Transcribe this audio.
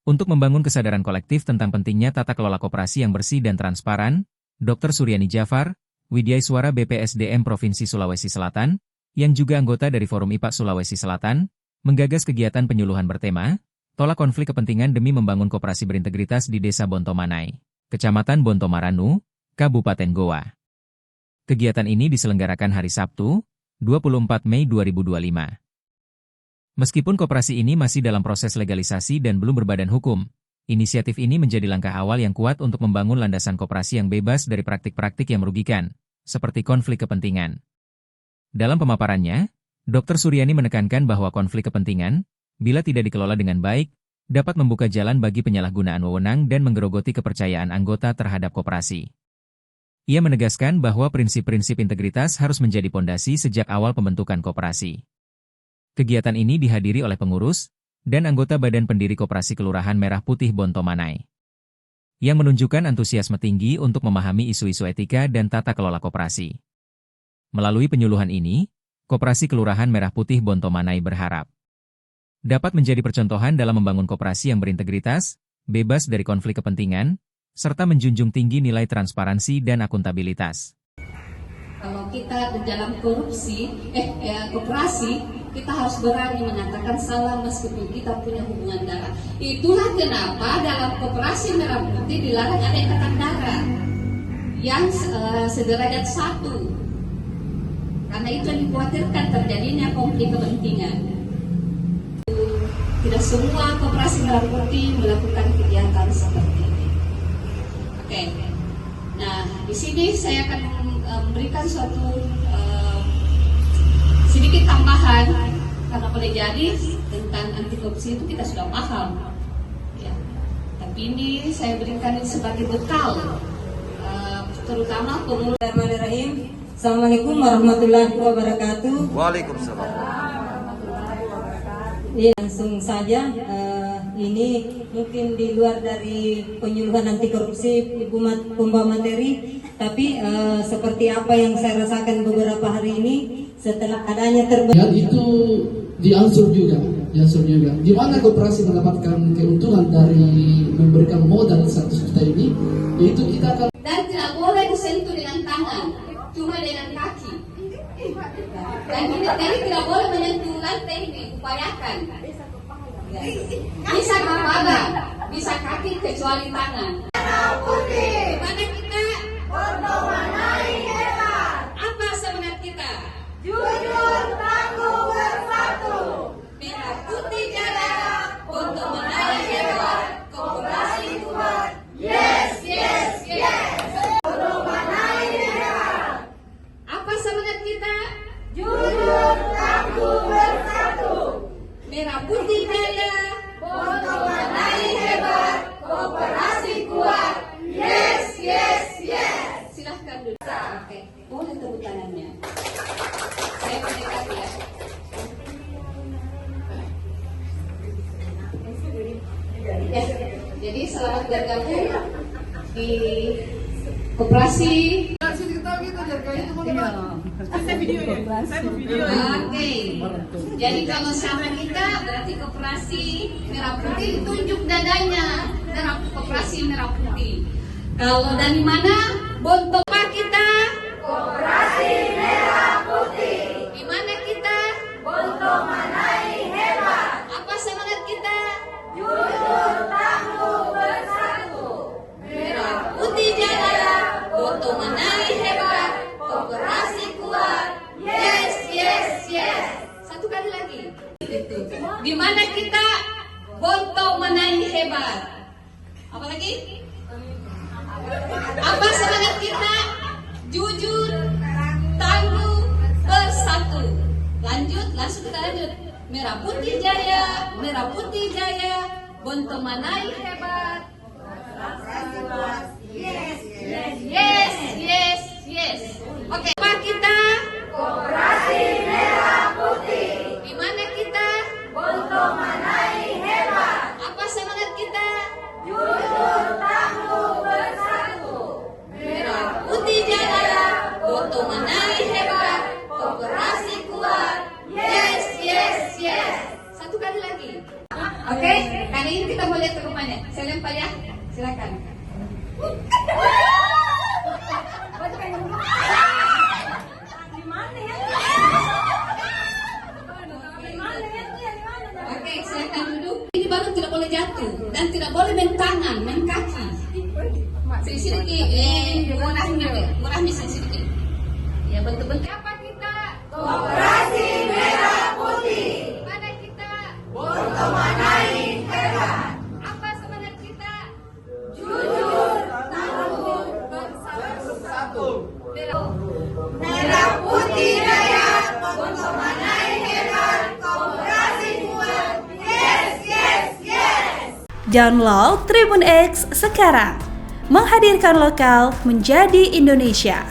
Untuk membangun kesadaran kolektif tentang pentingnya tata kelola koperasi yang bersih dan transparan, Dr. Suryani Jafar, Widyaiswara BPSDM Provinsi Sulawesi Selatan, yang juga anggota dari Forum IPA Sulawesi Selatan, menggagas kegiatan penyuluhan bertema, Tolak Konflik Kepentingan Demi Membangun Koperasi Berintegritas di Desa Bontomanai, Kecamatan Bontomaranu, Kabupaten Goa. Kegiatan ini diselenggarakan hari Sabtu, 24 Mei 2025. Meskipun koperasi ini masih dalam proses legalisasi dan belum berbadan hukum, inisiatif ini menjadi langkah awal yang kuat untuk membangun landasan koperasi yang bebas dari praktik-praktik yang merugikan, seperti konflik kepentingan. Dalam pemaparannya, Dr. Suryani menekankan bahwa konflik kepentingan, bila tidak dikelola dengan baik, dapat membuka jalan bagi penyalahgunaan wewenang dan menggerogoti kepercayaan anggota terhadap koperasi. Ia menegaskan bahwa prinsip-prinsip integritas harus menjadi pondasi sejak awal pembentukan koperasi. Kegiatan ini dihadiri oleh pengurus dan anggota Badan Pendiri Koperasi Kelurahan Merah Putih Bontomanai, yang menunjukkan antusiasme tinggi untuk memahami isu-isu etika dan tata kelola koperasi. Melalui penyuluhan ini, Koperasi Kelurahan Merah Putih Bontomanai berharap dapat menjadi percontohan dalam membangun koperasi yang berintegritas, bebas dari konflik kepentingan, serta menjunjung tinggi nilai transparansi dan akuntabilitas. Kalau kita dalam koperasi, kita harus berani mengatakan salah meskipun kita punya hubungan darah. Itulah kenapa dalam koperasi Merah Putih dilarang ada ikatan darah yang sederajat satu. Karena itu yang dikhawatirkan terjadinya konflik kepentingan. Tidak semua koperasi Merah Putih melakukan kegiatan seperti ini. Oke. Nah, di sini saya akan memberikan suatu sedikit tambahan, karena boleh jadi tentang anti korupsi itu kita sudah paham, ya. Tapi ini saya berikan ini sebagai bekal, terutama pemula. Bismillahirrahmanirrahim. Assalamualaikum warahmatullahi wabarakatuh. Waalaikumsalam. Ya, langsung saja. Ini mungkin di luar dari penyuluhan anti korupsi pembawa materi, tapi seperti apa yang saya rasakan beberapa hari ini setelah adanya itu diansur juga. Di mana koperasi mendapatkan keuntungan dari memberikan modal 100 juta ini, yaitu kita akan dan tidak boleh disentuh dengan tangan, cuma dengan kaki. Dan jadi tidak boleh menyentuh lantai ini, upayakan. Bisa kepala, bisa kaki kecuali tangan. Merah Putih. Mana kita? Bontomanai hebat. Apa semangat kita? Jujur, tangguh, bersatu. Merah Putih jaya, Bontomanai hebat, koperasi kuat. Yes, yes, yes. Bontomanai hebat. Apa semangat kita? Jujur, tangguh, bersatu. Merah Putih jaya, Bontomanai hebat, koperasi kuat. Yes, yes, yes. Silahkan duduk. Oke, boleh tepuk tangannya. Saya mendekat ya. Ya, jadi selamat bergabung di koperasi. Oke. Jadi kalau sama kita berarti koperasi Merah Putih tunjuk dadanya. Koperasi Merah Putih. Kalau dari mana? Bontopa kita. Koperasi Merah Putih. Di mana kita? Bontomanai hebat. Apa semangat kita? Jujur, tangguh, bersatu. Merah Putih jaya, Bontomanai hebat, koperasi kuat. Yes, yes, yes. Satu kali lagi. Di mana kita? Bontomanai hebat. Apa lagi? Apa semangat kita? Jujur, tangguh, bersatu. Lanjut, langsung kita lanjut. Merah Putih jaya, Bontomanai hebat. Yes, yes, yes, yes, yes. Oke, apa kita? Koperasi Merah Putih. Di mana kita? Bontomanai hebat. Apa semangat kita? Jujur, tangguh, bersatu. Merah Putih jaya, Bontomanai hebat, koperasi kuat. Yes, yes, yes. Satu kali lagi. Oke, kali ini kita mau lihat ke rumah Silakan. Oke, silakan duduk. Ini baru tidak boleh jatuh dan tidak boleh main tangan, main kaki. Sedikit, murahnya sedikit. Ya, bentuk-bentuk apa kita? Koperasi Merah Putih. Mana kita? Bertemanai hebat. Apa semangat kita? Jujur, tangguh, Bersatu. Merah Putih Jaya. Bertemanai hebat. Koperasi kuat. Yes, yes, yes. Download Tribun X sekarang. Menghadirkan lokal menjadi Indonesia.